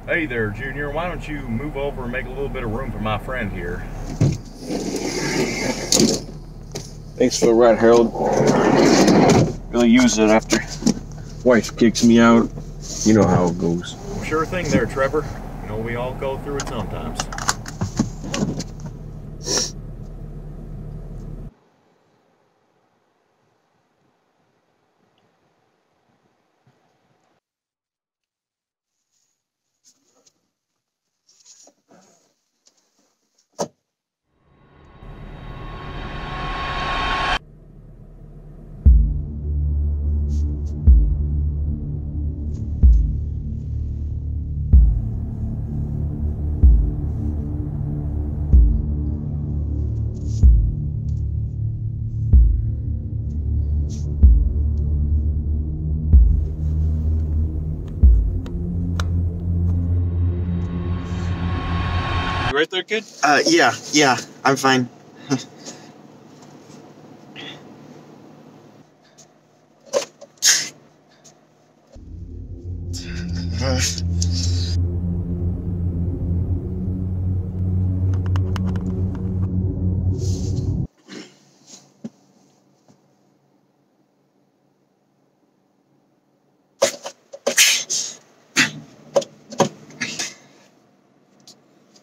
Hey there, Junior. Why don't you move over and make a little bit of room for my friend here? Thanks for the ride, Harold. Really use it after wife kicks me out. You know how it goes. Sure thing there, Trevor. You know, we all go through it sometimes. You right there, kid? Yeah, I'm fine.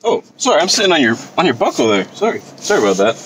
Oh, sorry, I'm sitting on your buckle there. Sorry about that.